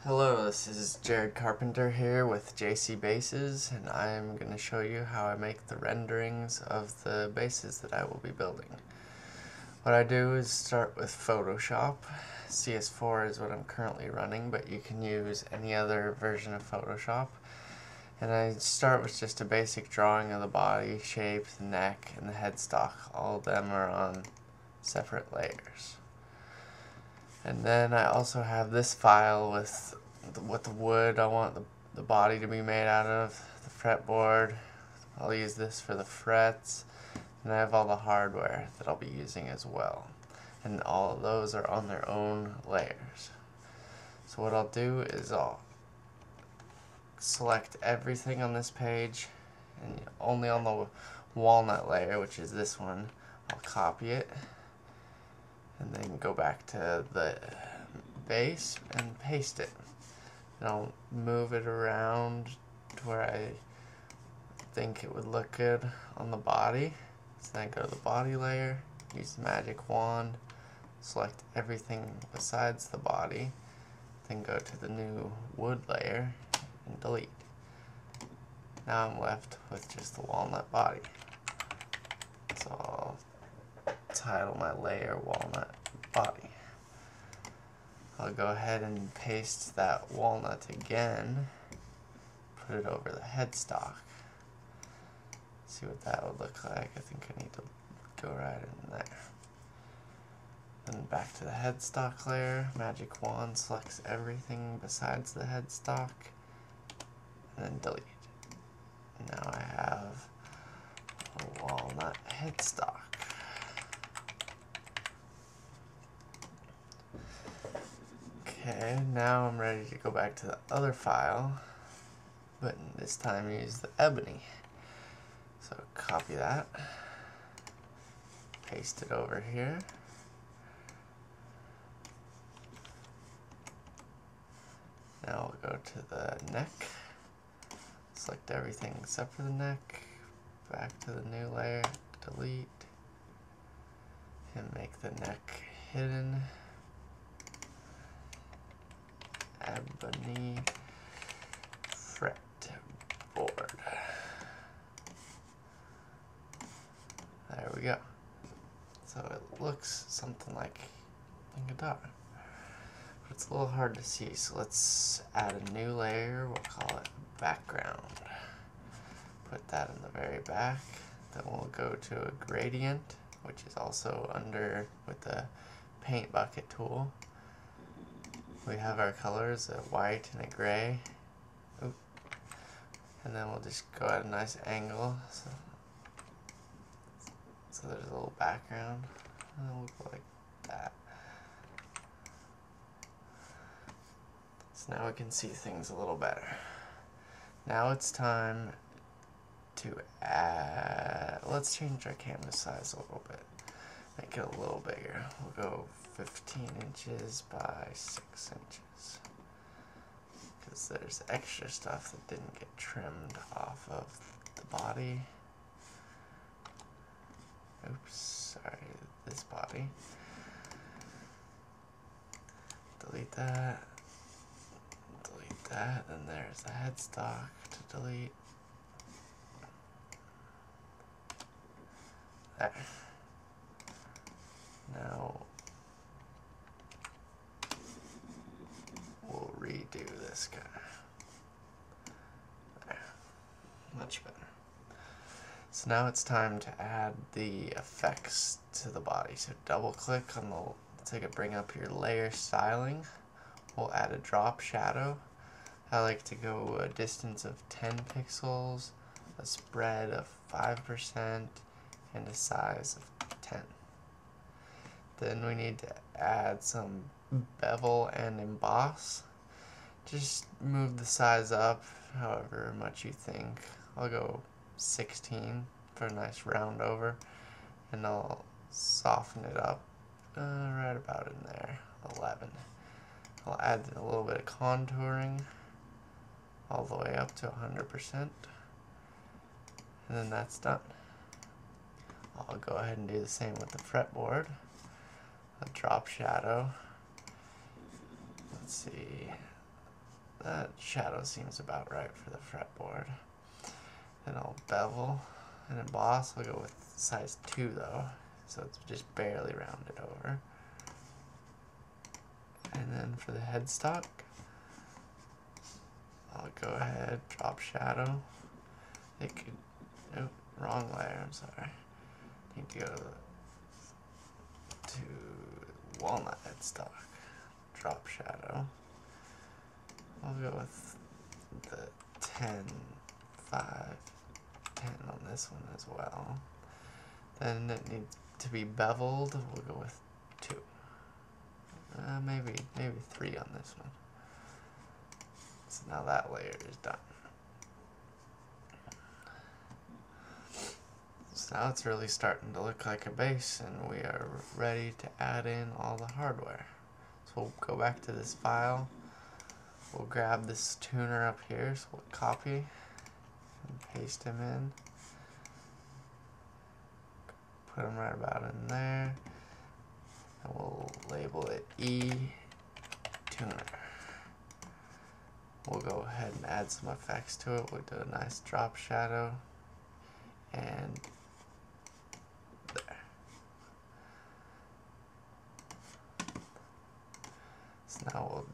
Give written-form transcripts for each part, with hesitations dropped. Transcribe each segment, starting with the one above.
Hello, this is Jared Carpenter here with JC Bases, and I'm going to show you how I make the renderings of the bases that I will be building. What I do is start with Photoshop. CS4 is what I'm currently running, but you can use any other version of Photoshop. And I start with just a basic drawing of the body, shape, the neck, and the headstock. All of them are on separate layers. And then I also have this file with what the wood I want the body to be made out of, the fretboard. I'll use this for the frets. And I have all the hardware that I'll be using as well. And all of those are on their own layers. So what I'll do is I'll select everything on this page, and only on the walnut layer, which is this one, I'll copy it. And then go back to the base and paste it. And I'll move it around to where I think it would look good on the body. So then go to the body layer, use the magic wand, select everything besides the body, then go to the new wood layer and delete. Now I'm left with just the walnut body. So I'll title my layer walnut body. I'll go ahead and paste that walnut again, put it over the headstock. See what that would look like. I think I need to go right in there. Then back to the headstock layer, magic wand selects everything besides the headstock, and then delete. Now I have a walnut headstock. Okay, now I'm ready to go back to the other file, but this time use the ebony. So copy that, paste it over here. Now we'll go to the neck, select everything except for the neck, back to the new layer, delete, and make the neck hidden. Ebony fretboard. There we go. So it looks something like a guitar, but it's a little hard to see. So let's add a new layer. We'll call it background. Put that in the very back. Then we'll go to a gradient, which is also under with the paint bucket tool. We have our colors, a white and a gray. Oop. And then we'll just go at a nice angle. So there's a little background. And it'll look like that. So now we can see things a little better. Now it's time to add, let's change our canvas size a little bit. Make it a little bigger. We'll go 15 inches by 6 inches. Because there's extra stuff that didn't get trimmed off of the body. Oops, sorry, this body. Delete that. Delete that. And there's the headstock to delete. There. Now we'll redo this guy. There. Much better. So now it's time to add the effects to the body. So double click on the, so you can bring up your layer styling. We'll add a drop shadow. I like to go a distance of 10 pixels, a spread of 5%, and a size of 10. Then we need to add some bevel and emboss. Just move the size up however much you think. I'll go 16 for a nice round over, and I'll soften it up right about in there, 11. I'll add a little bit of contouring all the way up to 100%, and then that's done. I'll go ahead and do the same with the fretboard. A drop shadow. Let's see, that shadow seems about right for the fretboard. Then I'll bevel and emboss. I'll go with size 2 though, so it's just barely rounded over. And then for the headstock, I'll go ahead, drop shadow. It could, nope, wrong layer, I'm sorry. Need to go to walnut headstock, drop shadow. I'll go with the 10, 5, 10 on this one as well. Then it needs to be beveled. We'll go with 2. Maybe 3 on this one. So now that layer is done. So now it's really starting to look like a base, and we are ready to add in all the hardware. So we'll go back to this file. We'll grab this tuner up here, so we'll copy and paste him in. Put him right about in there. And we'll label it E tuner. We'll go ahead and add some effects to it. We'll do a nice drop shadow and there. So now we'll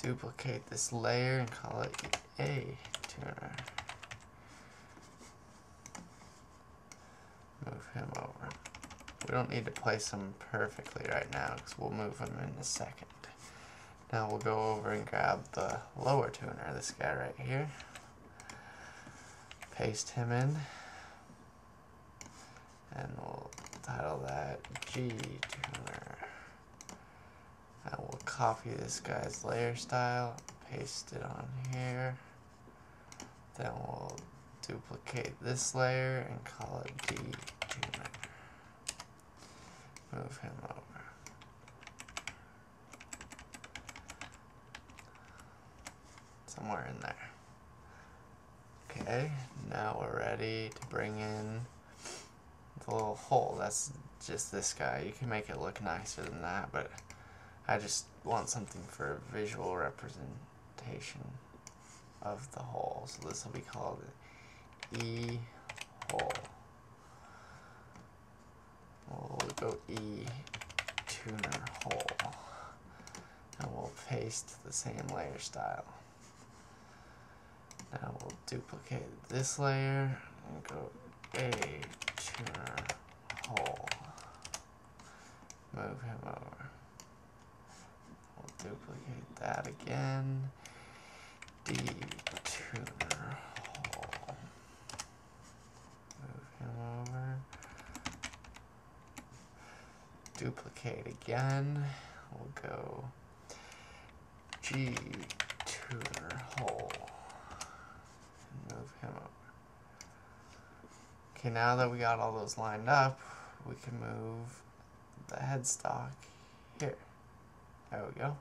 duplicate this layer and call it A tuner. Move him over. We don't need to place him perfectly right now because we'll move him in a second. Now we'll go over and grab the lower tuner, this guy right here. Paste him in. And we'll title that G tuner. And we'll copy this guy's layer style, paste it on here. Then we'll duplicate this layer and call it D tuner. Move him over. Somewhere in there. Okay, now we're ready to bring in the little hole. That's just this guy. You can make it look nicer than that, but I just want something for visual representation of the hole. So this will be called E hole. We'll go E tuner hole. And we'll paste the same layer style. Now we'll duplicate this layer and go A tuner hole. Move him over. We'll duplicate that again. D tuner hole. Move him over. Duplicate again. We'll go G tuner hole. Move him over. Okay, now that we got all those lined up, we can move the headstock here. There we go.